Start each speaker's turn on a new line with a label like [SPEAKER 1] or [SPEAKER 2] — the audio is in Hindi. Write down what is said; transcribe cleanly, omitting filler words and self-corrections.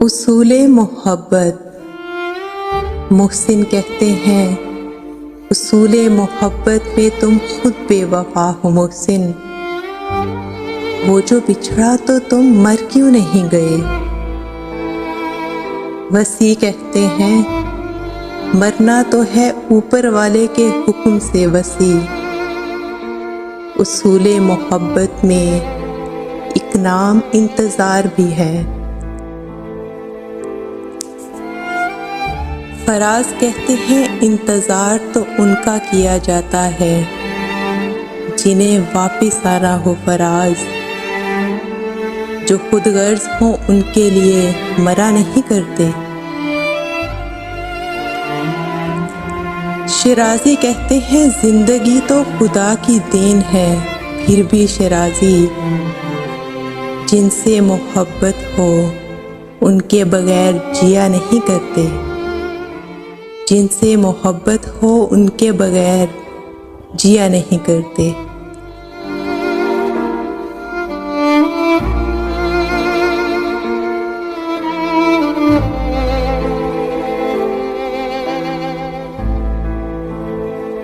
[SPEAKER 1] उसूले मोहब्बत। मोहसिन कहते हैं, उसूले मोहब्बत में तुम खुद बेवफा हो मोहसिन। वो जो बिछड़ा तो तुम मर क्यों नहीं गए। वसी कहते हैं, मरना तो है ऊपर वाले के हुक्म से वसी। उसूले मोहब्बत में एक नाम इंतज़ार भी है। फराज कहते हैं, इंतज़ार तो उनका किया जाता है जिन्हें वापिस आना हो फराज। जो खुद गर्ज हो उनके लिए मरा नहीं करते। शिराज़ी कहते हैं, जिंदगी तो खुदा की देन है, फिर भी शिराज़ी जिनसे मोहब्बत हो उनके बगैर जिया नहीं करते। जिनसे मोहब्बत हो उनके बगैर जिया नहीं करते।